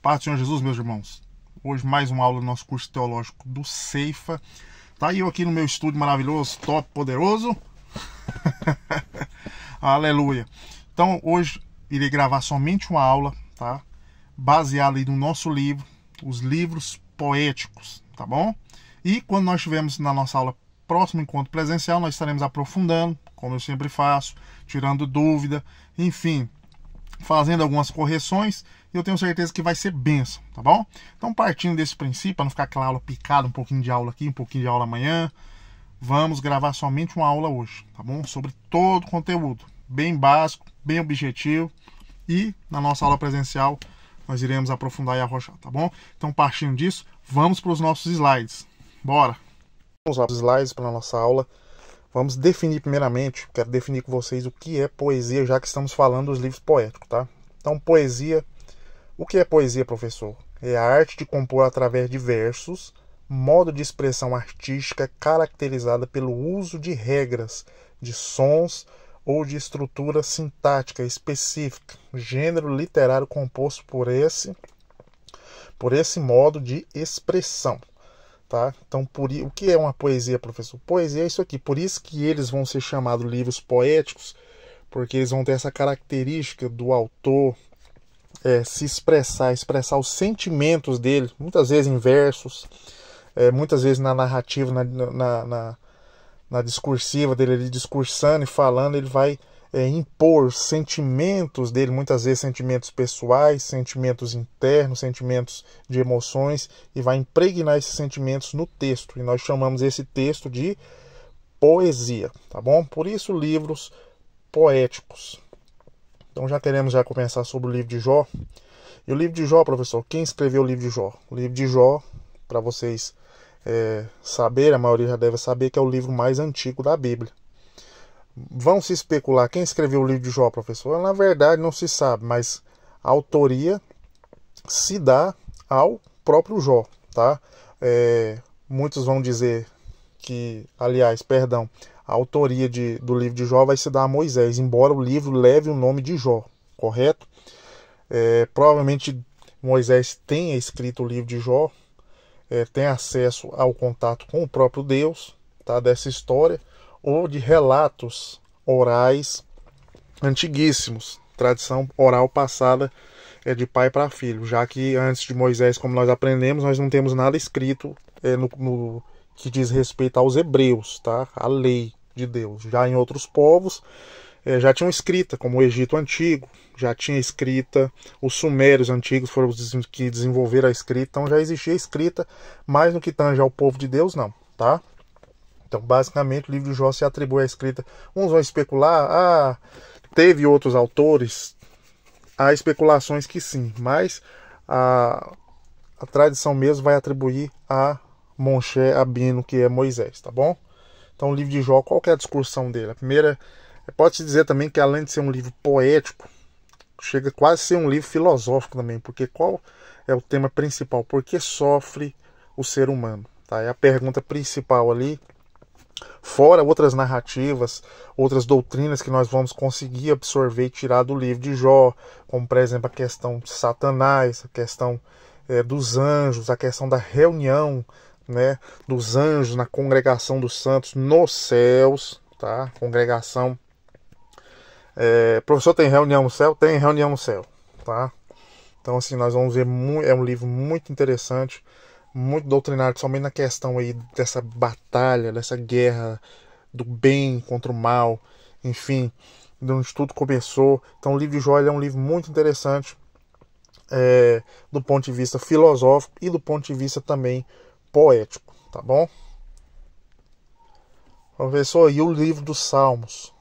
Paz do Senhor Jesus, meus irmãos. Hoje mais uma aula do nosso curso teológico do Ceifa. Tá eu aqui no meu estúdio maravilhoso, top, poderoso. Aleluia. Então hoje irei gravar somente uma aula, tá? Baseada aí no nosso livro, os livros poéticos, tá bom? E quando nós estivermos na nossa aula próximo encontro presencial, nós estaremos aprofundando, como eu sempre faço, tirando dúvida, enfim, fazendo algumas correções, e eu tenho certeza que vai ser bênção, tá bom? Então, partindo desse princípio, para não ficar aquela aula picada, um pouquinho de aula aqui, um pouquinho de aula amanhã, vamos gravar somente uma aula hoje, tá bom? Sobre todo o conteúdo, bem básico, bem objetivo, e na nossa aula presencial nós iremos aprofundar e arrochar, tá bom? Então, partindo disso, vamos para os nossos slides. Bora! Vamos lá para os slides para a nossa aula. Vamos definir primeiramente, quero definir com vocês o que é poesia, já que estamos falando dos livros poéticos, tá? Então, poesia, o que é poesia, professor? É a arte de compor através de versos, modo de expressão artística caracterizada pelo uso de regras, de sons ou de estrutura sintática específica, gênero literário composto por esse modo de expressão. Tá? Então, o que é uma poesia, professor? Poesia é isso aqui. Por isso que eles vão ser chamados livros poéticos, porque eles vão ter essa característica do autor se expressar os sentimentos dele, muitas vezes em versos, muitas vezes na narrativa, na discursiva dele, ele discursando e falando, ele vai impor sentimentos dele, muitas vezes sentimentos pessoais, sentimentos internos, sentimentos de emoções, e vai impregnar esses sentimentos no texto, e nós chamamos esse texto de poesia, tá bom? Por isso, livros poéticos. Então já queremos começar sobre o livro de Jó. E o livro de Jó, professor, quem escreveu o livro de Jó? O livro de Jó, para vocês saberem, a maioria já deve saber que é o livro mais antigo da Bíblia. Vão se especular quem escreveu o livro de Jó, professor? Na verdade não se sabe, mas a autoria se dá ao próprio Jó, tá? Muitos vão dizer que, a autoria do livro de Jó vai se dar a Moisés, embora o livro leve o nome de Jó, correto? Provavelmente Moisés tenha escrito o livro de Jó, tem acesso ao contato com o próprio Deus, tá? Dessa história, ou de relatos orais antiguíssimos, tradição oral passada de pai para filho, já que antes de Moisés, como nós aprendemos, nós não temos nada escrito no que diz respeito aos hebreus, tá? A lei de Deus. Já em outros povos já tinham escrita, como o Egito Antigo, já tinha escrita, os sumérios antigos foram os que desenvolveram a escrita, então já existia escrita, mas no que tange ao povo de Deus, não, tá? Então, basicamente, o livro de Jó se atribui à escrita. Uns vão especular, teve outros autores. Há especulações que sim, mas a tradição mesmo vai atribuir a Moshe Rabbeinu, que é Moisés, tá bom? Então, o livro de Jó, qual que é a discussão dele? A primeira, pode-se dizer também que além de ser um livro poético, chega quase a ser um livro filosófico também, porque qual é o tema principal? Por que sofre o ser humano? Tá? É a pergunta principal ali. Fora outras narrativas, outras doutrinas que nós vamos conseguir absorver e tirar do livro de Jó, como por exemplo a questão de Satanás, a questão dos anjos, a questão da reunião, né, dos anjos na congregação dos santos nos céus, tá? Congregação. Professor, tem reunião no céu? Tem reunião no céu, tá? Então assim, nós vamos ver, é um livro muito interessante, muito doutrinário, somente na questão aí dessa batalha, dessa guerra do bem contra o mal, enfim, de onde tudo começou. Então o livro de Jó é um livro muito interessante do ponto de vista filosófico e do ponto de vista também poético, tá bom? Professor, e o livro dos Salmos?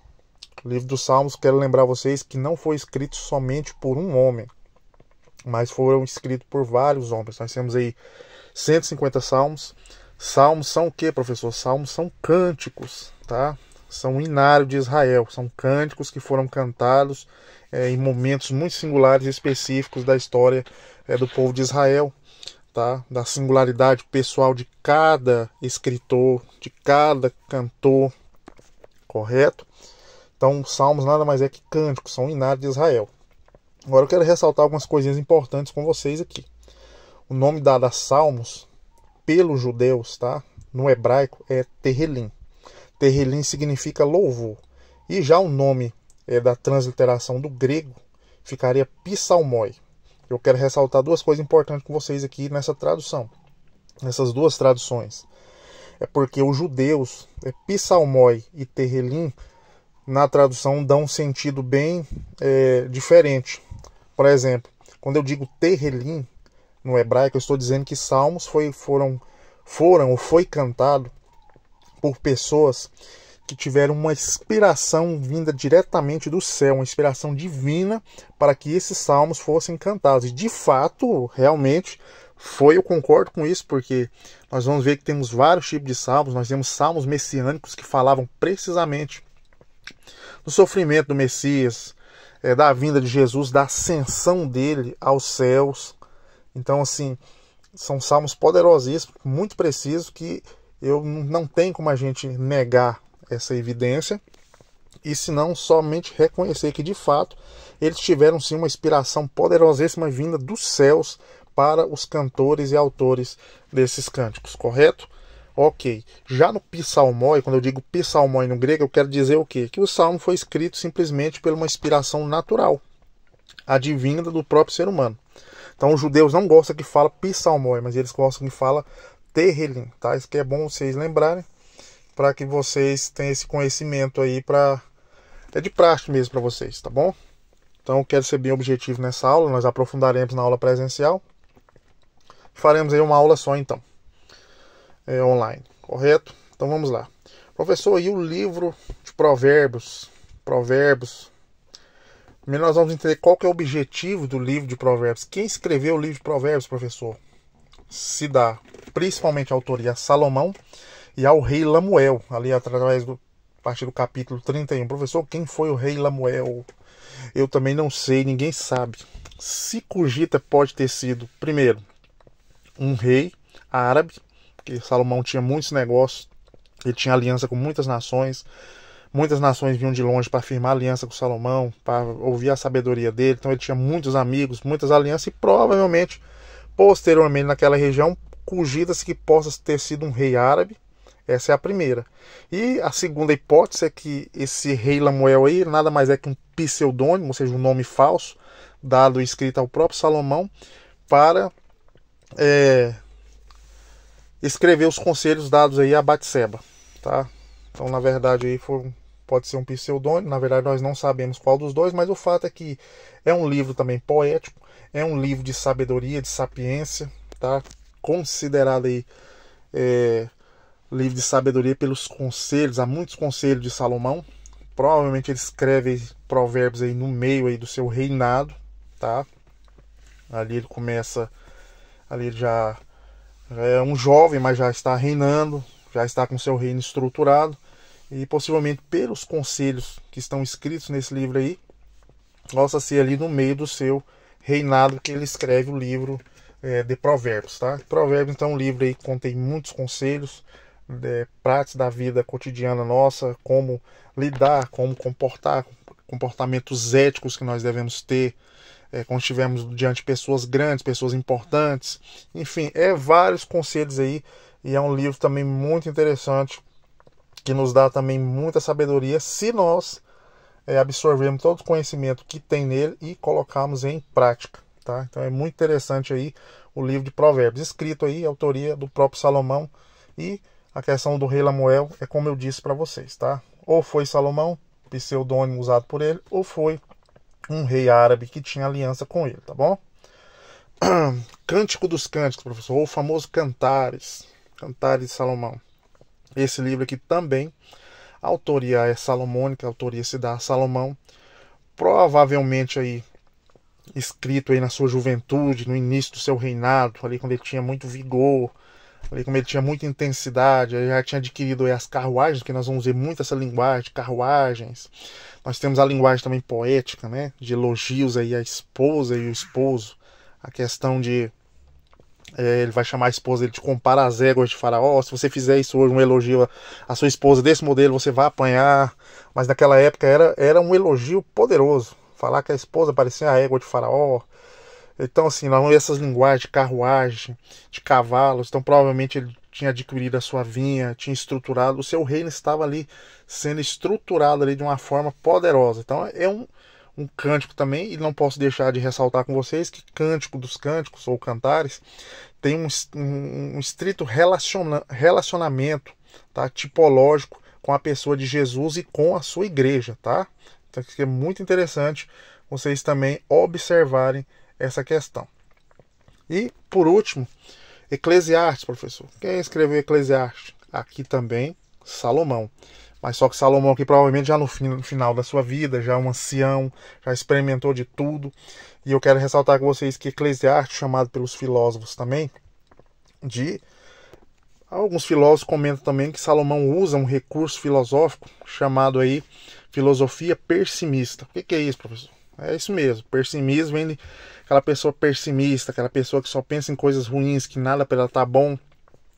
O livro dos Salmos, quero lembrar vocês que não foi escrito somente por um homem, mas foram escritos por vários homens. Nós temos aí 150 salmos. Salmos são o que, professor? Salmos são cânticos, tá? São hinários de Israel. São cânticos que foram cantados em momentos muito singulares e específicos da história do povo de Israel, tá? Da singularidade pessoal de cada escritor, de cada cantor, correto? Então, salmos nada mais é que cânticos, são hinários de Israel. Agora eu quero ressaltar algumas coisinhas importantes com vocês aqui, o nome dado a Salmos pelos judeus, tá? No hebraico é Terrelim. Terrelim significa louvor. E já o nome da transliteração do grego ficaria psalmoi. Eu quero ressaltar duas coisas importantes com vocês aqui nessa tradução. Nessas duas traduções. É porque os judeus, psalmoi e Terrelim, na tradução dão um sentido bem diferente. Por exemplo, quando eu digo Terrelim, no hebraico, eu estou dizendo que Salmos foi cantado por pessoas que tiveram uma inspiração vinda diretamente do céu, uma inspiração divina para que esses salmos fossem cantados. E de fato, realmente, eu concordo com isso, porque nós vamos ver que temos vários tipos de salmos. Nós temos salmos messiânicos que falavam precisamente do sofrimento do Messias, da vinda de Jesus, da ascensão dele aos céus. Então, assim, são salmos poderosíssimos, muito precisos, que eu não tenho como a gente negar essa evidência, e se não somente reconhecer que de fato eles tiveram sim uma inspiração poderosíssima vinda dos céus para os cantores e autores desses cânticos, correto? Ok. Já no psalmoi, quando eu digo psalmoi no grego, eu quero dizer o quê? Que o salmo foi escrito simplesmente por uma inspiração natural, advinda do próprio ser humano. Então os judeus não gostam que fala psalmoi, mas eles gostam que fala Terrelim, tá? Isso que é bom vocês lembrarem, para que vocês tenham esse conhecimento aí, é de prática mesmo para vocês, tá bom? Então eu quero ser bem objetivo nessa aula, nós aprofundaremos na aula presencial. Faremos aí uma aula só então, online, correto? Então vamos lá. Professor, e o livro de Provérbios? Primeiro nós vamos entender qual que é o objetivo do livro de Provérbios. Quem escreveu o livro de Provérbios, professor? Se dá principalmente a autoria a Salomão e ao rei Lamuel, ali a partir do capítulo 31. Professor, quem foi o rei Lamuel? Eu também não sei, ninguém sabe. Se cogita, pode ter sido, primeiro, um rei árabe, porque Salomão tinha muitos negócios, ele tinha aliança com muitas nações vinham de longe para firmar aliança com Salomão, para ouvir a sabedoria dele, então ele tinha muitos amigos, muitas alianças, e provavelmente, posteriormente naquela região, cogita-se que possa ter sido um rei árabe. Essa é a primeira. E a segunda hipótese é que esse rei Lamuel aí nada mais é que um pseudônimo, ou seja, um nome falso, dado e escrito ao próprio Salomão, para escrever os conselhos dados aí a Batseba, tá? Então, na verdade, aí pode ser um pseudônimo. Na verdade, nós não sabemos qual dos dois, mas o fato é que é um livro também poético, é um livro de sabedoria, de sapiência, tá? Considerado aí livro de sabedoria pelos conselhos, há muitos conselhos de Salomão. Provavelmente ele escreve Provérbios aí no meio aí do seu reinado, tá? Ali ele começa, ali ele já é um jovem, mas já está reinando, já está com seu reino estruturado, e possivelmente pelos conselhos que estão escritos nesse livro aí, possa ser ali no meio do seu reinado que ele escreve o livro de Provérbios, tá? Provérbios, então, é um livro aí que contém muitos conselhos, práticas da vida cotidiana nossa, como lidar, como comportar, comportamentos éticos que nós devemos ter quando estivermos diante de pessoas grandes, pessoas importantes, enfim, vários conselhos aí, e é um livro também muito interessante, que nos dá também muita sabedoria, se nós absorvermos todo o conhecimento que tem nele e colocarmos em prática, tá? Então é muito interessante aí o livro de Provérbios, escrito aí, autoria do próprio Salomão, e a questão do rei Lamuel é como eu disse para vocês, tá? Ou foi Salomão, pseudônimo usado por ele, ou foi um rei árabe que tinha aliança com ele, tá bom? Cântico dos Cânticos, professor, ou o famoso Cantares de Salomão. Esse livro aqui também, a autoria é salomônica, a autoria se dá a Salomão, provavelmente aí escrito aí na sua juventude, no início do seu reinado, ali quando ele tinha muito vigor, ali como ele tinha muita intensidade, ele já tinha adquirido aí as carruagens, que nós vamos ver muito essa linguagem de carruagens. Nós temos a linguagem também poética, né, de elogios aí à esposa e o esposo, a questão de ele vai chamar a esposa dele de compara as éguas de Faraó. Se você fizer isso hoje, um elogio à sua esposa desse modelo, você vai apanhar. Mas naquela época era um elogio poderoso. Falar que a esposa parecia a égua de Faraó. Então, assim, nós vamos ver essas linguagens de carruagem, de cavalos. Então, provavelmente ele tinha adquirido a sua vinha, tinha estruturado. O seu reino estava ali sendo estruturado ali de uma forma poderosa. Então, é um cântico também. E não posso deixar de ressaltar com vocês que Cântico dos Cânticos, ou Cantares, tem um estrito relacionamento, tá, tipológico com a pessoa de Jesus e com a sua igreja, tá? Então, isso é muito interessante vocês também observarem essa questão. E, por último, Eclesiastes, professor. Quem escreveu Eclesiastes? Aqui também, Salomão. Mas só que Salomão aqui provavelmente já no final da sua vida, já é um ancião, já experimentou de tudo. E eu quero ressaltar com vocês que Eclesiastes, chamado pelos filósofos também, alguns filósofos comentam também que Salomão usa um recurso filosófico chamado aí filosofia pessimista. O que é isso, professor? É isso mesmo. Pessimismo vem de aquela pessoa pessimista, aquela pessoa que só pensa em coisas ruins, que nada para ela tá bom.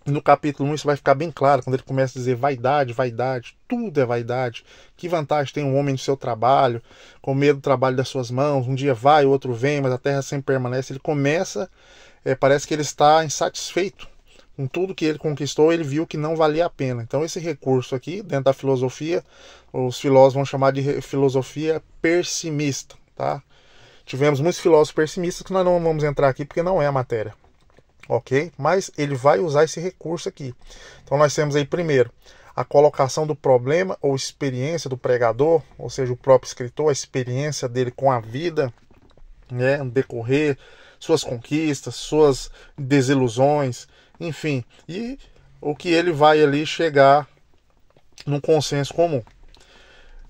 No capítulo 1 isso vai ficar bem claro, quando ele começa a dizer vaidade, vaidade, tudo é vaidade. Que vantagem tem um homem no seu trabalho, com medo do trabalho das suas mãos, um dia vai, o outro vem, mas a terra sempre permanece. Ele começa, parece que ele está insatisfeito com tudo que ele conquistou, ele viu que não valia a pena. Então esse recurso aqui, dentro da filosofia, os filósofos vão chamar de filosofia pessimista, tá? Tivemos muitos filósofos pessimistas que nós não vamos entrar aqui porque não é a matéria. Ok? Mas ele vai usar esse recurso aqui. Então nós temos aí primeiro a colocação do problema ou experiência do pregador, ou seja, o próprio escritor, a experiência dele com a vida, né, no decorrer, suas conquistas, suas desilusões, enfim, e o que ele vai ali chegar num consenso comum.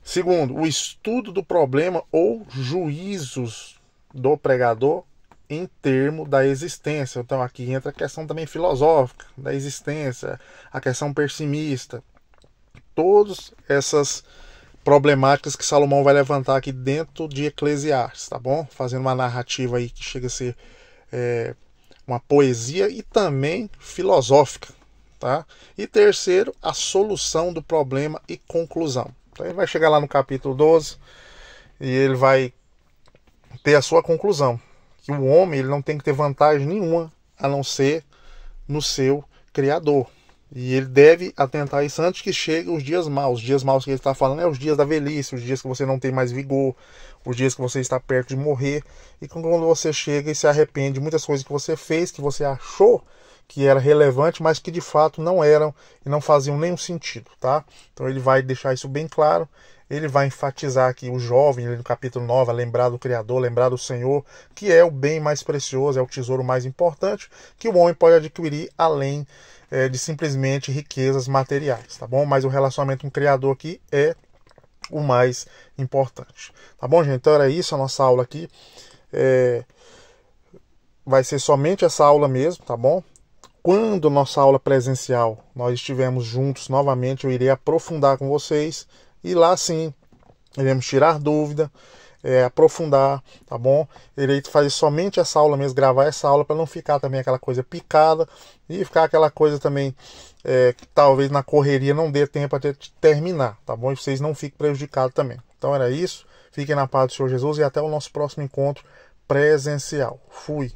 Segundo, o estudo do problema ou juízos do pregador em termos da existência. Então aqui entra a questão também filosófica da existência, a questão pessimista, todas essas problemáticas que Salomão vai levantar aqui dentro de Eclesiastes, tá bom? Fazendo uma narrativa aí que chega a ser uma poesia e também filosófica, tá? E terceiro, a solução do problema e conclusão. Então ele vai chegar lá no capítulo 12 e ele vai ter a sua conclusão, que o homem ele não tem que ter vantagem nenhuma a não ser no seu Criador. E ele deve atentar a isso antes que cheguem os dias maus. Os dias maus que ele está falando é os dias da velhice, os dias que você não tem mais vigor, os dias que você está perto de morrer. E quando você chega e se arrepende de muitas coisas que você fez, que você achou que era relevante, mas que de fato não eram e não faziam nenhum sentido, tá? Então ele vai deixar isso bem claro. Ele vai enfatizar aqui o jovem, no capítulo 9, a lembrar do Criador, lembrar do Senhor, que é o bem mais precioso, é o tesouro mais importante que o homem pode adquirir além de simplesmente riquezas materiais, tá bom? Mas o relacionamento com o Criador aqui é o mais importante, tá bom, gente? Então era isso a nossa aula aqui. Vai ser somente essa aula mesmo, tá bom? Quando nossa aula presencial nós estivermos juntos novamente, eu irei aprofundar com vocês e lá sim iremos tirar dúvida, aprofundar, tá bom? Irei fazer somente essa aula mesmo, gravar essa aula para não ficar também aquela coisa picada e ficar aquela coisa também que talvez na correria não dê tempo até terminar, tá bom? E vocês não fiquem prejudicados também. Então era isso, fiquem na paz do Senhor Jesus e até o nosso próximo encontro presencial. Fui!